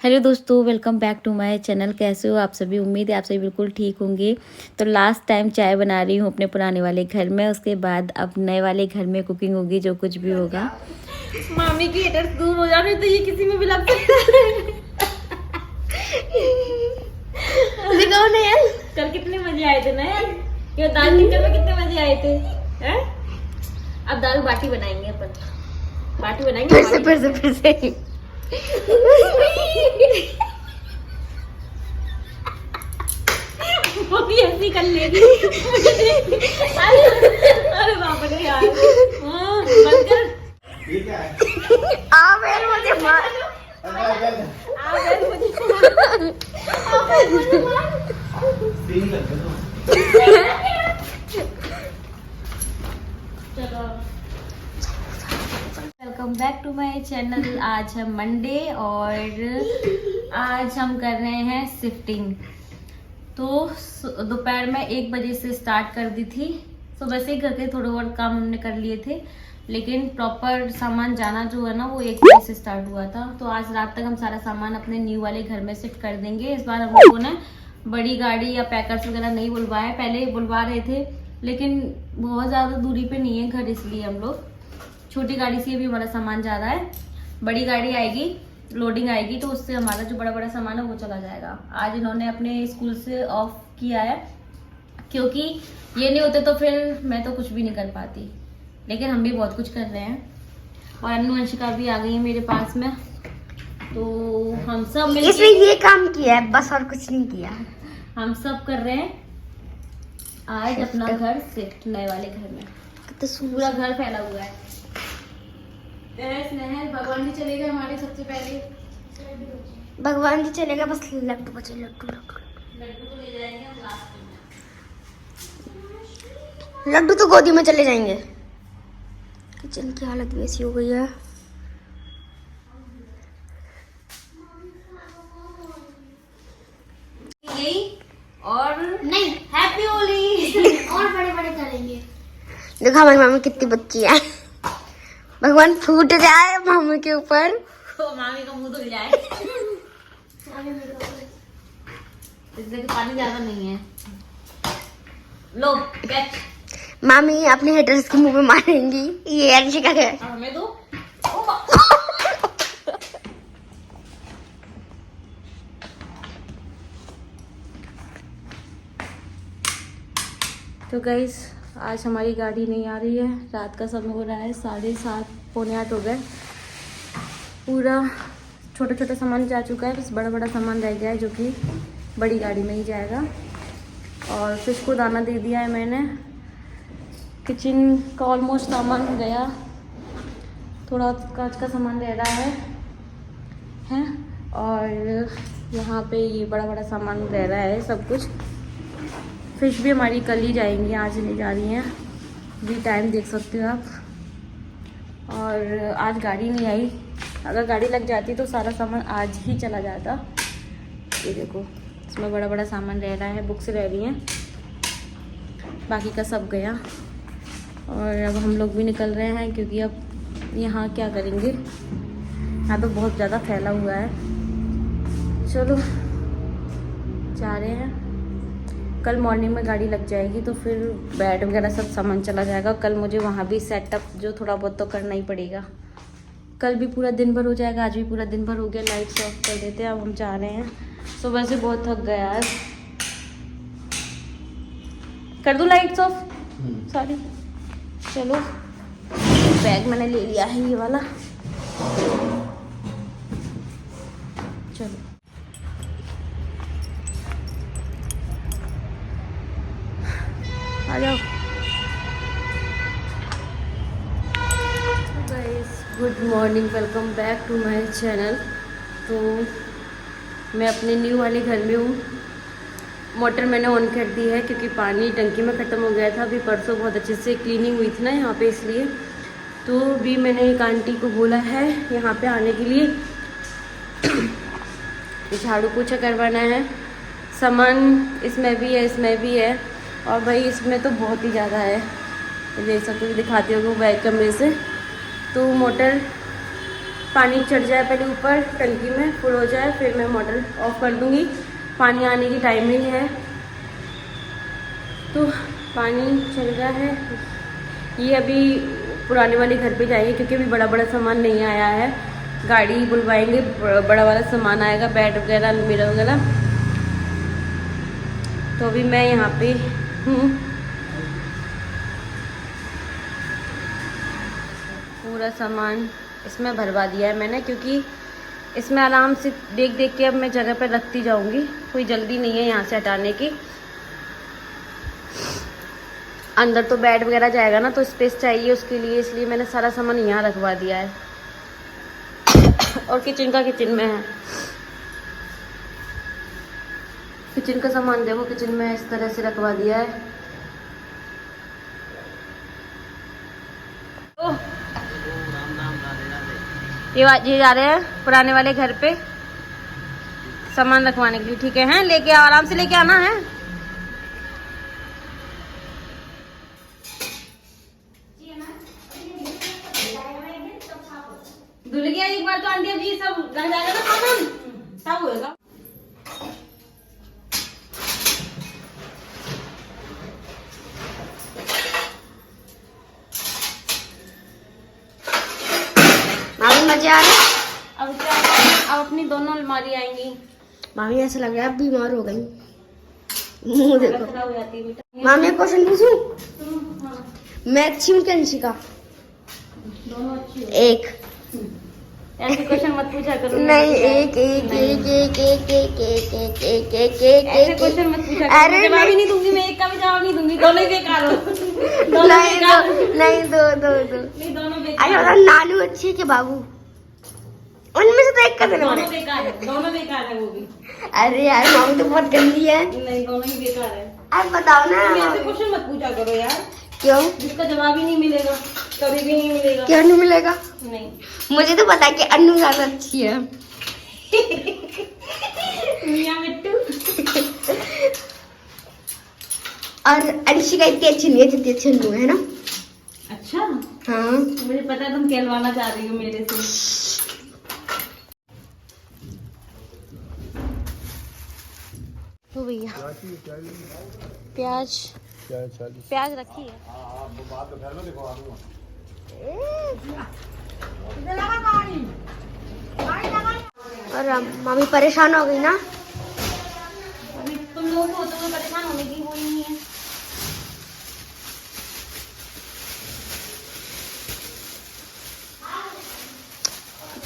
Hello दोस्तों, welcome back to my channel. कैसे हो आप सभी? उम्मीद है आप सभी बिल्कुल ठीक होंगे। तो लास्ट टाइम चाय बना रही हूँ अपने पुराने वाले घर में, उसके बाद अब नए वाले घर में कुकिंग होगी, जो कुछ भी होगा। मामी की हेटर्स दूर हो जाने तो ये किसी में भी लग सकता है। दिखाओ ना यार, कल कितने मजे आए थे ना यार, ये दाल टिक्कर में कितने मजे आए थे हैं? अब दाल बाटी बनाएंगे अपन, बाटी बनाएंगे फिर से वो भी ऐसी कर लेगी। अरे बाप रे यार, बंद कर। मुझे मार, मुझे मार। Welcome back to my channel. आज है मंडे और आज हम कर रहे हैं शिफ्टिंग। तो दोपहर में 1 बजे से स्टार्ट कर दी थी। तो वैसे ही घर के थोड़े बहुत काम हमने कर लिए थे, लेकिन प्रॉपर सामान जाना जो है ना वो 1 बजे से स्टार्ट हुआ था। तो आज रात तक हम सारा सामान अपने न्यू वाले घर में शिफ्ट कर देंगे। इस बार हम लोगों ने बड़ी गाड़ी या पैकर्स वगैरह नहीं बुलवाए, पहले बुलवा रहे थे, लेकिन बहुत ज़्यादा दूरी पे नहीं है घर, इसलिए हम लोग छोटी गाड़ी से भी हमारा सामान जा रहा है। बड़ी गाड़ी आएगी, लोडिंग आएगी, तो उससे हमारा जो बड़ा बड़ा सामान है वो चला जाएगा। आज इन्होंने अपने स्कूल से ऑफ किया है, क्योंकि ये नहीं होते तो फिर मैं तो कुछ भी नहीं कर पाती, लेकिन हम भी बहुत कुछ कर रहे हैं। और अनुवंशिका भी आ गई है मेरे पास में, तो हम सब मिलकर इसमें ये काम किया है बस, और कुछ नहीं किया। हम सब कर रहे हैं आज अपना घर शिफ्ट नए वाले घर में। तो पूरा घर फैला हुआ है। भगवान जी चलेगा हमारे सबसे पहले। भगवान जी चलेगा, बस लड्डू बचे, लड्डू तो ले जाएंगे हम लास्ट में। लड्डू तो गोदी में चले जाएंगे। किचन की हालत वैसी हो गई है। और नहीं, हैप्पी होली और बड़े बड़े करेंगे। देखो हमारी मम्मी कितनी बच्ची है। भगवान फूट जाए मम्मी के ऊपर, तो मामी का मुंह धुल जाए। इसलिए कि पानी ज्यादा नहीं है। लो कैच। मामी अपने हेटर्स के मुंह में मारेंगी। ये अंशिका है। हमें दो। तो गाइस, आज हमारी गाड़ी नहीं आ रही है। रात का समय हो रहा है 7:30 पौने 8 हो गए। पूरा छोटा छोटा सामान जा चुका है, बस बड़ा बड़ा सामान रह गया है, जो कि बड़ी गाड़ी में ही जाएगा। और फिश को दाना दे दिया है मैंने। किचन का ऑलमोस्ट सामान गया, थोड़ा कांच का सामान रह रहा है। और यहाँ पे ये बड़ा बड़ा सामान रह रहा है सब कुछ। फिश भी हमारी कल ही जाएंगी, आज नहीं जा रही हैं। भी टाइम देख सकते हो आप। और आज गाड़ी नहीं आई, अगर गाड़ी लग जाती तो सारा सामान आज ही चला जाता। ये देखो, इसमें बड़ा बड़ा सामान रह रहा है, बुक्स रह रही हैं, बाकी का सब गया। और अब हम लोग भी निकल रहे हैं, क्योंकि अब यहाँ क्या करेंगे, यहाँ तो बहुत ज़्यादा फैला हुआ है। चलो जा रहे हैं। कल मॉर्निंग में गाड़ी लग जाएगी तो फिर बेड वगैरह सब सामान चला जाएगा। कल मुझे वहाँ भी सेटअप जो थोड़ा बहुत तो करना ही पड़ेगा। कल भी पूरा दिन भर हो जाएगा, आज भी पूरा दिन भर हो गया। लाइट्स ऑफ कर देते हैं। अब हम जा रहे हैं। सुबह से बहुत थक गया आज। कर दूँ लाइट्स ऑफ? सॉरी। चलो, बैग मैंने ले लिया है ये वाला। चलो आ जाओ। Good morning, welcome back to my channel. तो मैं अपने न्यू वाले घर में हूँ। मोटर मैंने ऑन कर दी है, क्योंकि पानी टंकी में ख़त्म हो गया था। अभी परसों बहुत अच्छे से क्लीनिंग हुई थी ना यहाँ पे, इसलिए। तो भी मैंने एक आंटी को बोला है यहाँ पे आने के लिए, झाड़ू पोछा करवाना है। सामान इसमें भी है, इसमें भी है, और भाई इसमें तो बहुत ही ज़्यादा है। देख सकते हो, दिखाती हूँ बैक कैमरे से। तो मोटर पानी चढ़ जाए पहले ऊपर टंकी में, फुल हो जाए, फिर मैं मोटर ऑफ कर दूँगी। पानी आने की टाइमिंग है, तो पानी चल रहा है। ये अभी पुराने वाले घर पे जाएंगे क्योंकि अभी बड़ा बड़ा सामान नहीं आया है। गाड़ी बुलवाएंगे, बड़ा वाला सामान आएगा, बेड वगैरह, अलमीरा वगैरह। तो अभी मैं यहाँ पे हूँ। पूरा सामान इसमें भरवा दिया है मैंने, क्योंकि इसमें आराम से देख देख के अब मैं जगह पर रखती जाऊंगी। कोई जल्दी नहीं है यहाँ से हटाने की। अंदर तो बेड वगैरह जाएगा ना, तो स्पेस चाहिए उसके लिए, इसलिए मैंने सारा सामान यहाँ रखवा दिया है। और किचन का किचन में है। किचन का सामान देखो, किचन में इस तरह से रखवा दिया है। ये जा रहे हैं पुराने वाले घर पे सामान रखवाने के लिए, ठीक है? हैं लेके आओ, आराम से लेके आना है। धुल गया एक बार तो आंटी, अभी सब रह जाएगा ना सामान, सब होएगा। मजे आ रहे हैं। अब क्या, अब अपनी दोनों अलमारी आएंगी। मामी ऐसा लग रहा है अब बीमार हो गई। मुंह देखो। खराब हो जाती है बेटा। मामी एक क्वेश्चन पूछूं? मैं अच्छी हूँ क्या निशिका? दोनों अच्छी हो। एक ऐसे क्वेश्चन मत पूछा करो। नहीं, एक एक एक एक एक एक एक एक एक एक एक ऐसे क्वेश्चन मत पूछा करो। अरे जवाब ही नहीं दूंगी मैं, एक का भी जवाब नहीं दूंगी। दोनों ही बेकार हो। नहीं, दो नहीं, दोनों बेकार। अरे नानू अच्छी है कि बाबू? उनमें से तो एक का देना। दोनों बेकार है, दोनों बेकार है वो भी। अरे यार मामी तो बहुत गंदी है। नहीं, दोनों ही बेकार है। आप बताओ ना। तुम ऐसे क्वेश्चन मत पूछा करो यार। क्यों? जिसका जवाब ही नहीं मिलेगा, कभी भी नहीं मिलेगा। क्यों नहीं मिलेगा? नहीं, मुझे तो पता है कि अन्नू ज्यादा अच्छी है। मियां मिट्टू। और अंशिका इतनी अच्छी नहीं है जितनी अच्छी अन्नू है ना। अच्छा, हाँ मुझे पता है तुम कहलवाना चाह रही हो मेरे से। तो भैया प्याज रखी है। और मामी परेशान हो गई ना। अभी तुम लोग हो तो परेशान होने की वो ही नहीं है।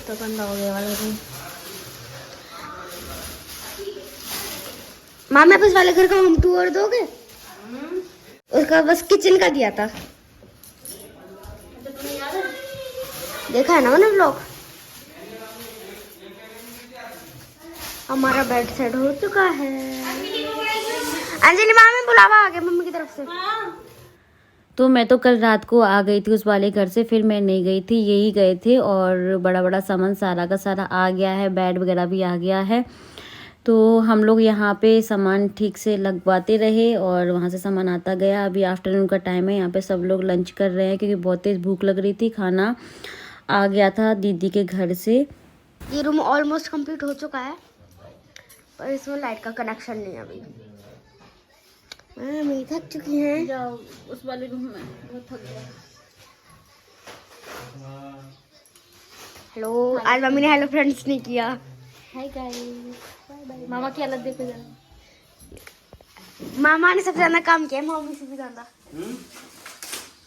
तो गंदा हो गया वाला भी। मामी आप इस वाले घर का होम टूर दोगे? उसका बस किचन का दिया था, देखा है ना मैंने व्लॉग। हमारा बेड सेट हो चुका है। अंजलि मामी बुलावा आ गया मम्मी की तरफ से। तो मैं तो कल रात को आ गई थी उस वाले घर से, फिर मैं नहीं गई थी, यही गए थे। और बड़ा बड़ा सामान सारा का सारा आ गया है, बेड वगैरह भी आ गया है। तो हम लोग यहाँ पे सामान ठीक से लगवाते रहे और वहाँ से सामान आता गया। अभी आफ्टरनून का टाइम है, यहाँ पे सब लोग लंच कर रहे हैं क्योंकि बहुत तेज़ भूख लग रही थी। खाना आ गया था दीदी के घर से। ये रूम ऑलमोस्ट कंप्लीट हो चुका है, पर इसमें लाइट का कनेक्शन नहीं है अभी। मैं थक चुकी हैं। जाओ उस वाले रूम में, बहुत थक गया। हेलो, आज मम्मी ने हेलो फ्रेंड्स नहीं किया। Hi guys, bye bye. मामा की हालत देखो जरा। मामा ने सबसे ज्यादा काम किया है, मम्मी से भी ज्यादा।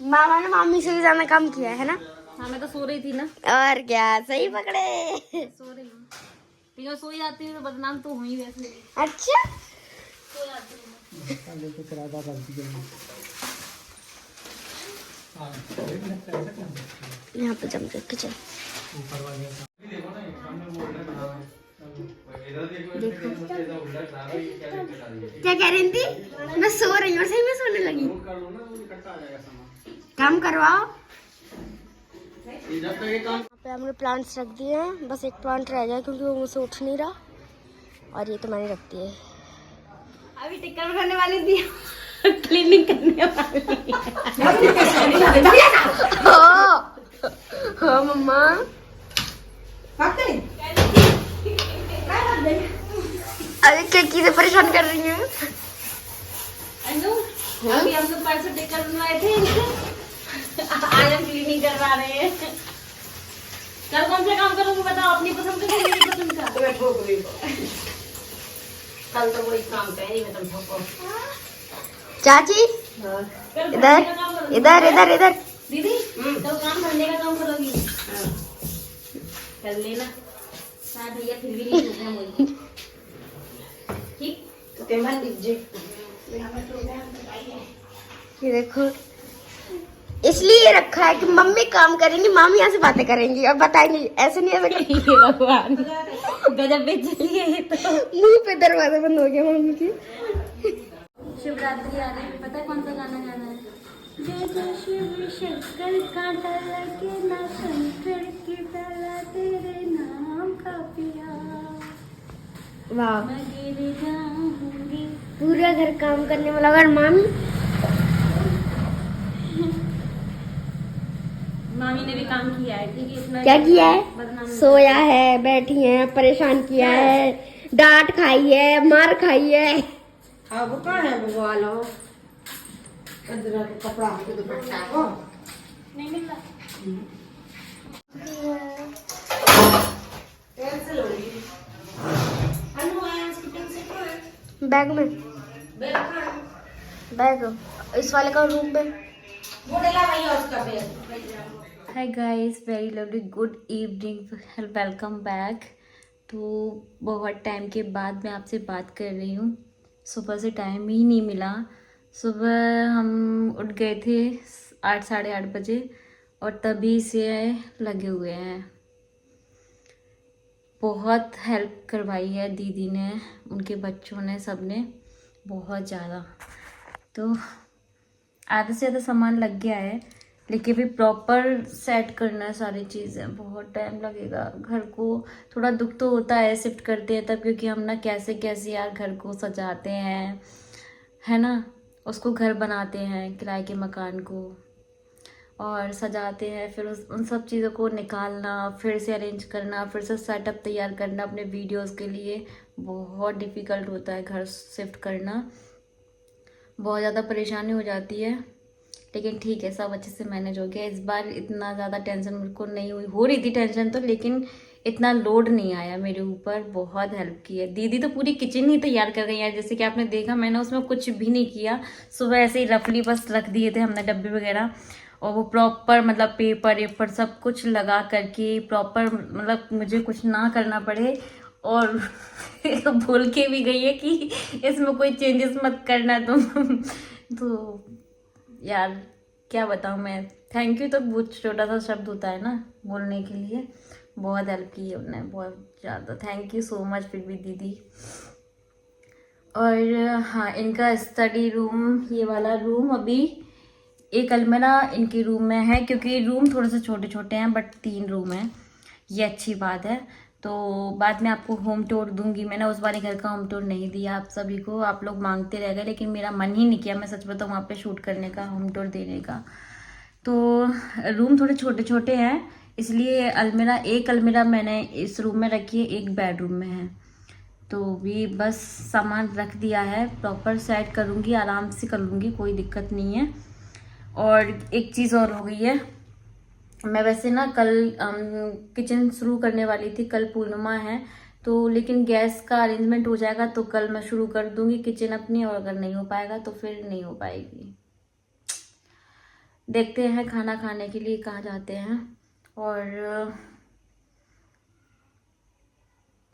मामा ने मम्मी से भी ज्यादा काम किया है ना। हाँ, मैं तो सो रही थी ना। और क्या, सही पकड़े। सो रही हूँ, तो सो जाती हूँ तो बदनाम तो हुई वैसे। अच्छा, सो जाती हूँ। यहाँ पे जम के किचन देखो। क्या कह रही थी? मैं सो रही हूँ, सही में सोने लगी। काम करवाओ। यहाँ पे हमने प्लांट्स रख दिए हैं, बस एक प्लांट रह गया क्योंकि वो मुझसे उठ नहीं रहा। और ये तो मैंने रख दिए। अभी टिक्कर बनाने वाली थी, क्लीनिंग करने वाली। हाँ मम्मा, अरे क्या परेशान कर रही है। अनु अभी हम लोग परसों टिकट बनवाए थे आज हम क्लीनिंग करवा रहे हैं। कल कौन सा काम करोगे बताओ, अपनी पसंद का मेरी पसंद का? कल तो वही काम करेंगे मैं तुम ठोको। चाची इधर इधर इधर इधर। दीदी तो काम धंधे का काम करोगी? कर लेना। हाँ भैया फिर भी नहीं ठोकना मुझे, ठीक? तो पेमेंट दीजिए। ये देखो इसलिए रखा है कि मम्मी काम करेंगी, मामी यहाँ से बातें करेंगी और बताएंगी। ऐसे नहीं है ये भगवान गजब पे चलिए। ये तो मुंह पे दरवाजा बंद हो गया मम्मी की। शिवरात्रि आ रही है, पता है कौन सा गाना गाना है? जय जय शिव शंकर कांटा लगे ना शंकर की डाला तेरे नाम का पिया वाह, मैं गिर जाऊंगी। पूरा घर काम करने वाला। अगर मामी मामी ने भी काम किया है, ठीक है? इतना क्या किया है? बदनाम सोया है, बैठी है, परेशान किया है, डांट खाई है, मार खाई है। अब कहाँ है बुआ लो इधर कपड़ा के दुपट्टा को नहीं मिल रहा। कैंसिल हो गई। अनु आया उसकी पेंसिल कहाँ है? बैग में, बैग कहाँ है? बैग इस वाले का रूम में। वो डला भैया उसका bag. Hi guys, very lovely good evening, welcome back. तो बहुत टाइम के बाद मैं आपसे बात कर रही हूँ। सुबह से टाइम ही नहीं मिला। सुबह हम उठ गए थे 8 साढ़े 8 बजे और तभी से लगे हुए हैं। बहुत हेल्प करवाई है दीदी ने, उनके बच्चों ने, सब ने बहुत ज़्यादा। तो आधे से ज़्यादा सामान लग गया है, लेकिन भी प्रॉपर सेट करना है सारी चीज़ें, बहुत टाइम लगेगा। घर को थोड़ा दुख तो होता है शिफ्ट करते हैं तब, क्योंकि हम ना कैसे कैसे यार घर को सजाते हैं, है ना, उसको घर बनाते हैं किराए के मकान को और सजाते हैं, फिर उन सब चीज़ों को निकालना, फिर से अरेंज करना, फिर से सेटअप तैयार करना अपने वीडियोस के लिए, बहुत डिफ़िकल्ट होता है घर शिफ्ट करना। बहुत ज़्यादा परेशानी हो जाती है, लेकिन ठीक है, सब अच्छे से मैनेज हो गया। इस बार इतना ज़्यादा टेंशन मेरे को नहीं हुई, हो रही थी टेंशन तो, लेकिन इतना लोड नहीं आया मेरे ऊपर। बहुत हेल्प की है दीदी, तो पूरी किचन ही तैयार कर गई है। जैसे कि आपने देखा, मैंने उसमें कुछ भी नहीं किया, सुबह ऐसे ही रफली बस रख दिए थे हमने डब्बे वगैरह, और वो प्रॉपर मतलब पेपर वेपर सब कुछ लगा करके प्रॉपर, मतलब मुझे कुछ ना करना पड़े। और बोल के भी गई है कि इसमें कोई चेंजेस मत करना तुम। तो यार क्या बताऊँ मैं, थैंक यू तो बहुत छोटा सा शब्द होता है ना बोलने के लिए। बहुत हेल्प की है उन्होंने, बहुत ज़्यादा, थैंक यू सो मच फिर भी दीदी। और हाँ, इनका स्टडी रूम, ये वाला रूम, अभी एक अलमीरा इनके रूम में है, क्योंकि रूम थोड़े से छोटे छोटे हैं, बट 3 रूम हैं, ये अच्छी बात है। तो बाद में आपको होम टूर दूंगी। मैंने उस वाले घर का होम टूर नहीं दिया आप सभी को, आप लोग मांगते रह गए, लेकिन मेरा मन ही नहीं किया, मैं सच बताऊँ, वहाँ पे शूट करने का, होम टूर देने का। तो रूम थोड़े छोटे छोटे हैं, इसलिए अलमीरा, एक अलमीरा मैंने इस रूम में रखी है, एक बेडरूम में है। तो भी बस सामान रख दिया है, प्रॉपर सेट करूँगी, आराम से कर लूँगी, कोई दिक्कत नहीं है। और एक चीज़ और हो गई है, मैं वैसे ना कल किचन शुरू करने वाली थी, कल पूर्णिमा है तो, लेकिन गैस का अरेंजमेंट हो जाएगा तो कल मैं शुरू कर दूंगी किचन अपनी, और अगर नहीं हो पाएगा तो फिर नहीं हो पाएगी। देखते हैं खाना खाने के लिए कहाँ जाते हैं। और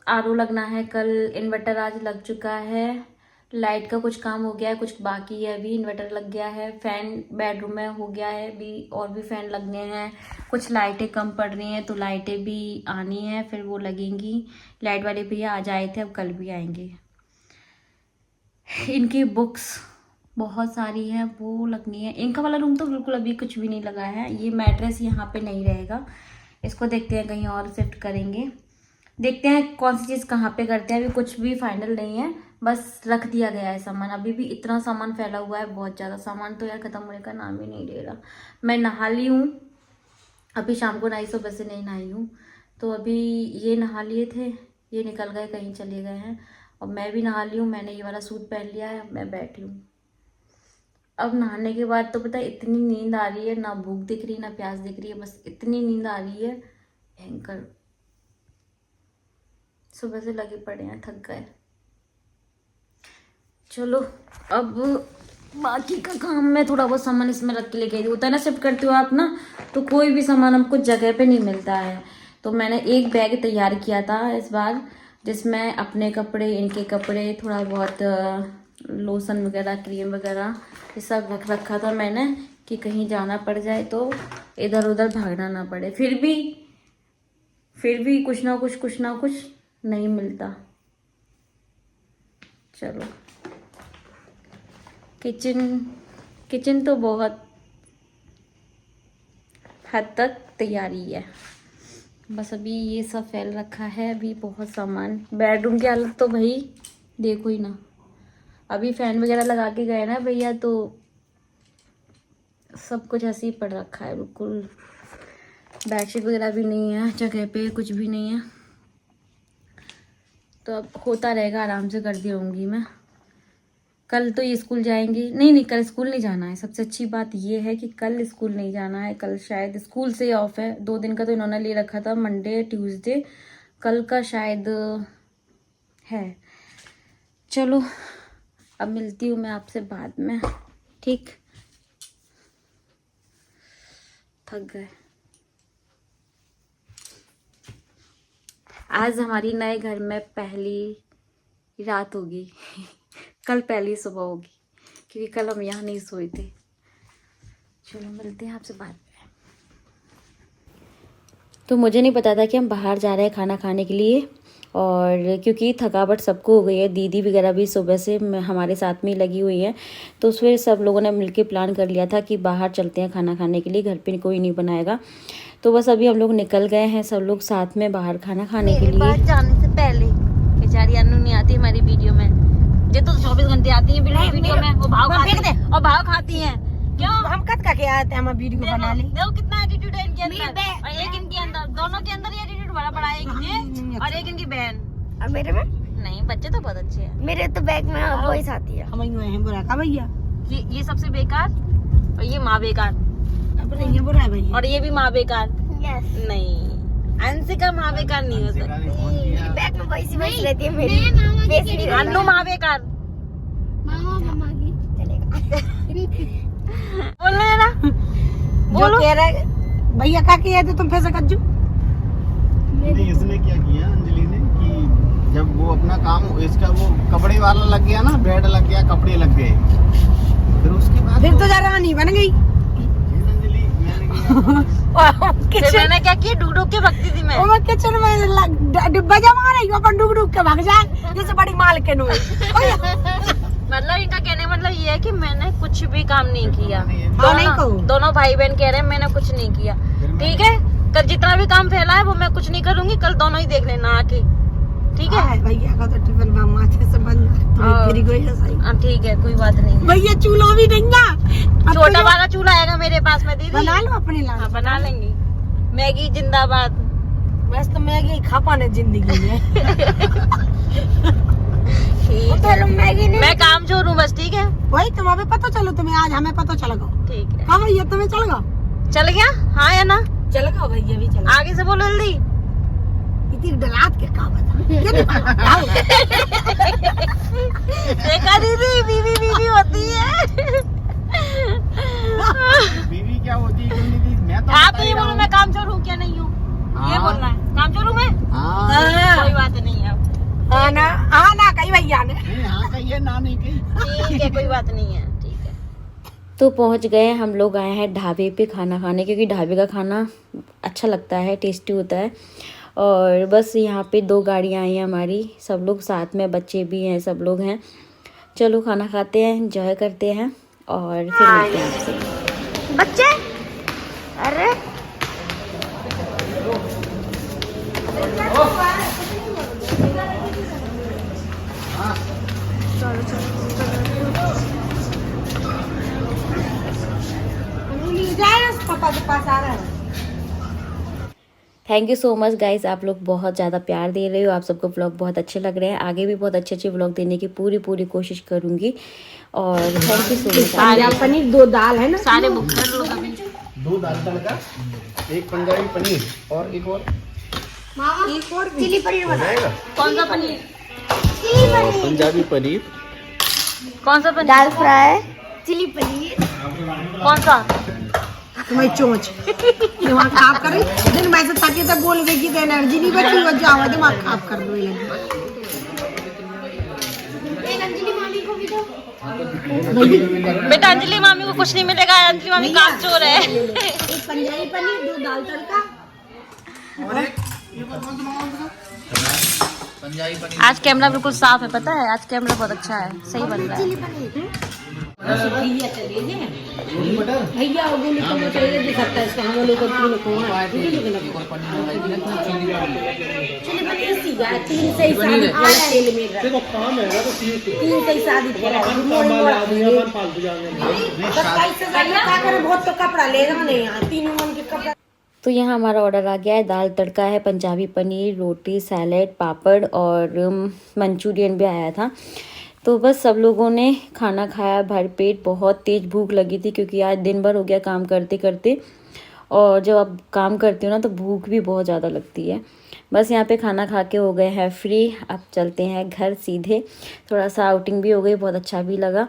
आरओ लगना है कल, इन्वर्टर आज लग चुका है, लाइट का कुछ काम हो गया है, कुछ बाकी है अभी, इन्वर्टर लग गया है, फैन बेडरूम में हो गया है भी, और भी फैन लगने हैं, कुछ लाइटें कम पड़ रही हैं तो लाइटें भी आनी है, फिर वो लगेंगी। लाइट वाले भैया आज आए थे, अब कल भी आएंगे। इनकी बुक्स बहुत सारी हैं, वो लगनी है। इनका वाला रूम तो बिल्कुल अभी कुछ भी नहीं लगा है, ये मैट्रेस यहाँ पे नहीं रहेगा, इसको देखते हैं कहीं और शिफ्ट करेंगे, देखते हैं कौन सी चीज़ कहाँ पे करते हैं, अभी कुछ भी फाइनल नहीं है, बस रख दिया गया है सामान। अभी भी इतना सामान फैला हुआ है, बहुत ज़्यादा सामान, तो यार ख़त्म होने का नाम ही नहीं ले रहा। मैं नहा ली हूँ, अभी शाम को नहाई, सुबह से नहीं नहाई हूँ, तो अभी ये नहा लिए थे, ये निकल गए कहीं चले गए हैं, और मैं भी नहा ली हूँ। मैंने ये वाला सूट पहन लिया है, मैं बैठी हूँ। अब नहाने के बाद तो पता है इतनी नींद आ रही है, ना भूख दिख रही ना प्यास दिख रही है, बस इतनी नींद आ रही है भयंकर। सुबह से लगे पड़े हैं, थक गए। चलो अब बाकी का काम मैं थोड़ा बहुत सामान इसमें रख के लेके आई। होता है ना शिफ्ट करते हो आप ना, तो कोई भी सामान हमको जगह पे नहीं मिलता है। तो मैंने एक बैग तैयार किया था इस बार, जिसमें अपने कपड़े, इनके कपड़े, थोड़ा बहुत लोशन वगैरह, क्रीम वगैरह, ये सब रख रखा था मैंने, कि कहीं जाना पड़ जाए तो इधर उधर भागना ना पड़े। फिर भी कुछ ना कुछ नहीं मिलता। चलो किचन तो बहुत हद तक तैयारी है, बस अभी ये सब फैल रखा है, अभी बहुत सामान। बेडरूम की हालत तो भाई देखो ही ना, अभी फैन वगैरह लगा के गए ना भैया, तो सब कुछ ऐसे ही पड़ रखा है बिल्कुल। बेडशीट वगैरह भी नहीं है जगह पे, कुछ भी नहीं है। तो अब होता रहेगा, आराम से कर दी रहूँगी मैं। कल तो ये स्कूल जाएंगे, नहीं कल स्कूल नहीं जाना है। सबसे अच्छी बात ये है कि कल स्कूल नहीं जाना है, कल शायद स्कूल से ऑफ है। 2 दिन का तो इन्होंने ले रखा था, मंडे ट्यूसडे, कल का शायद है। चलो अब मिलती हूँ मैं आपसे बाद में, ठीक। थक गए। आज हमारी नए घर में पहली रात होगी कल पहली सुबह होगी, क्योंकि कल हम यहाँ नहीं सोए थे। चलो मिलते हैं आपसे बाद में। तो मुझे नहीं पता था कि हम बाहर जा रहे हैं खाना खाने के लिए, और क्योंकि थकावट सबको हो गई है, दीदी वगैरह भी सुबह से हमारे साथ में ही लगी हुई है, तो फिर सब लोगों ने मिलके प्लान कर लिया था कि बाहर चलते हैं खाना खाने के लिए, घर पे कोई नहीं बनाएगा। तो बस अभी हम लोग निकल गए हैं सब लोग साथ में बाहर खाना खाने के लिए। बाहर जाने से पहले बेचारी अन्नू नहीं आती हमारी वीडियो में, ये तो 24 घंटे आती है वीडियो में, वो भाव खाती है। क्यों हम कद का क्या आते हैं, हम वीडियो बना ले। देखो कितना एटीट्यूड है इनके अंदर, और एक इनके अंदर, दोनों के अंदर ये एटीट्यूड बड़ा बड़ा है, एक और एक इनकी बहन। और मेरे में नहीं, बच्चे तो बहुत अच्छे हैं। मेरे तो बैग में वॉइस आती है। हम हैं बुरा का भैया, ये सबसे बेकार, और ये माँ बेकार, अपने ये बुरा है भैया, और ये भी माँ बेकार। यस, नहीं, अंशिका माँ बेकार नहीं हो सकती। बैग में वॉइस रहती है मेरी। अन्नू माँ बेकार। बोलना है ना, बोलो कह रहा भैया का किया तो तुम पैसे कज्जू। नहीं, इसने क्या किया अंजलि ने कि जब वो अपना काम, इसका वो कपड़े वाला लग गया ना, बेड लग गया, कपड़े लग गए, फिर उसके बाद फिर तो जा रानी बन गई अंजलि। मैंने क्या किया, डूब डूब के भगती थी मैं। मैं किचन में डिब्बा जमा रही हूँ, अपन डूब डूब के भाग जाए जैसे बड़ी मालकिन हुई। मतलब इनका कहने का मतलब ये है कि मैंने कुछ भी काम नहीं किया। नहीं कहो। दोनों भाई बहन कह रहे हैं मैंने कुछ नहीं किया। ठीक है, कल जितना भी काम फैला है वो मैं कुछ नहीं करूंगी, कल दोनों ही देख लेना आके, ठीक है। भैया का तो टिफिन माथे से बन जाए। ठीक है, कोई बात नहीं। भैया चूल्हा भी नहीं ना, छोटा वाला चूल्हा आएगा मेरे पास में दीदी, बना लो अपने लाल। हाँ बना लेंगे। मैगी जिंदाबाद। बस तो मैगी खा पाने जिंदगी में। तो मैगी नहीं, मैं काम छोड़ हूँ बस, ठीक है। वही तुम अभी पता चलो, तुम्हें आज हमें पता चल गो। ठीक है, हाँ भैया तुम्हें चल गो, चल गया। हाँ या ना, चल गो भैया भी चल। आगे से बोलो जल्दी। इतनी डरात के का बता देखा दीदी, बीवी होती है। बीवी क्या होती है दीदी, मैं तो आप ये बोलो मैं काम छोड़ू क्या नहीं हूँ, ये बोलना है। काम छोड़ू मैं, कोई बात नहीं है। हाँ ना कही भैया ने, हाँ कहिए ना नहीं कही, ठीक है, कोई बात नहीं है, ठीक है। तो पहुंच गए हम लोग, आए हैं ढाबे पे खाना खाने, क्योंकि ढाबे का खाना अच्छा लगता है, टेस्टी होता है। और बस यहाँ पे 2 गाड़ियाँ आई हैं हमारी, सब लोग साथ में, बच्चे भी हैं, सब लोग हैं। चलो खाना खाते हैं, एंजॉय करते हैं और फिर मिलते हैं आपसे। बच्चे, अरे पापा के पास आ रहा है। Thank you so much guys, आप लोग बहुत ज़्यादा प्यार दे रहे हो, आप सबको व्लॉग बहुत अच्छे लग रहे हैं। आगे भी बहुत अच्छे अच्छे व्लॉग देने की पूरी कोशिश करूँगी और thank you so much. Punjab paneer 2 दाल है ना, सारे बुक कर लो अभी। 2 दाल तड़का, 1 पंजाबी पनीर और एक और मामा एक और चिली पनीर हो बना। जाएगा। कौन सा पनीर? चिली पनीर, पंजाबी पनीर, कौन सा पनीर? दाल फ्राई, चिली पनीर। कौन सा? तुम्हें चोंच दिमाग खराब कर रही। दिन में से थकी तो बोल गई कि एनर्जी नहीं बची, वो जाओ दिमाग खराब कर दो। एक अंजलि मामी को भी दो। बेटा अंजलि मामी को कुछ नहीं मिलेगा, अंजलि मामी काम चोर है। एक पंजाबी पनीर, 2 दाल तड़का। आज कैमरा बिल्कुल साफ है, पता है आज कैमरा बहुत अच्छा है, सही बन रहा है। भैया वो गोली को चाहिए दिख सकता है इसका, हम लोग को 3 को चिली पनीर सीधा 3 से ही शादी तेल में देखो काम है ना, तो 3 से ही शादी क्या करे, बहुत तो कपड़ा लेगा नहीं यहाँ 3 मन के कपड़ा। तो यहाँ हमारा ऑर्डर आ गया है। दाल तड़का है, पंजाबी पनीर, रोटी, सैलेड, पापड़ और मंचूरियन भी आया था। तो बस सब लोगों ने खाना खाया भरपेट। बहुत तेज़ भूख लगी थी क्योंकि आज दिन भर हो गया काम करते करते, और जब आप काम करते हो ना तो भूख भी बहुत ज़्यादा लगती है। बस यहाँ पे खाना खा के हो गए हैं फ्री। अब चलते हैं घर सीधे। थोड़ा सा आउटिंग भी हो गई, बहुत अच्छा भी लगा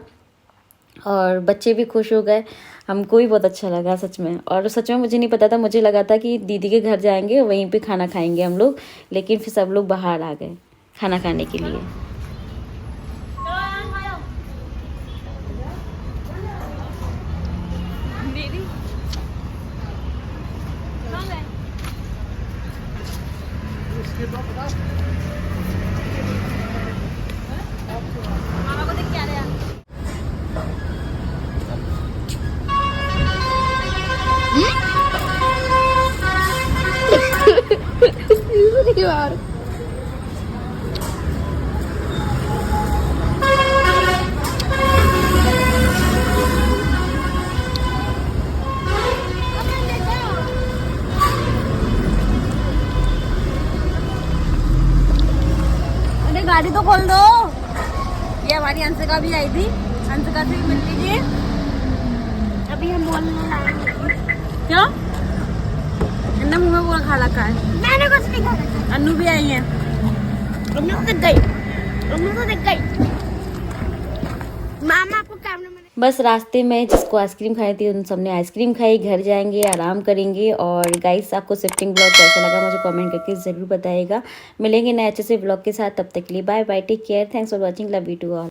और बच्चे भी खुश हो गए, हमको भी बहुत अच्छा लगा सच में। और सच में मुझे नहीं पता था, मुझे लगा था कि दीदी के घर जाएंगे वहीं पे खाना खाएंगे हम लोग, लेकिन फिर सब लोग बाहर आ गए खाना खाने के लिए। मामा को देख के आ रहे हैं। अरे गाड़ी तो खोल दो। ये हमारी अंशिका भी आई थी, अंशिका से भी मिल लीजिए। अभी हम बोलने आएंगे। क्यों? इन्ना मुंह में पूरा खा रखा है। मैंने कुछ नहीं कहा। अन्नू भी आई है। अन्नू तो दिख गई, अन्नू तो दिख गई। मामा आपको कैमरे में बस रास्ते में जिसको आइसक्रीम खाई थी उन सबने आइसक्रीम खाई। घर जाएंगे, आराम करेंगे। और गाइस आपको शिफ्टिंग ब्लॉग कैसा लगा मुझे कमेंट करके ज़रूर बताइएगा। मिलेंगे नए अच्छे से ब्लॉग के साथ, तब तक के लिए bye bye, take care, thanks for watching, love you to all.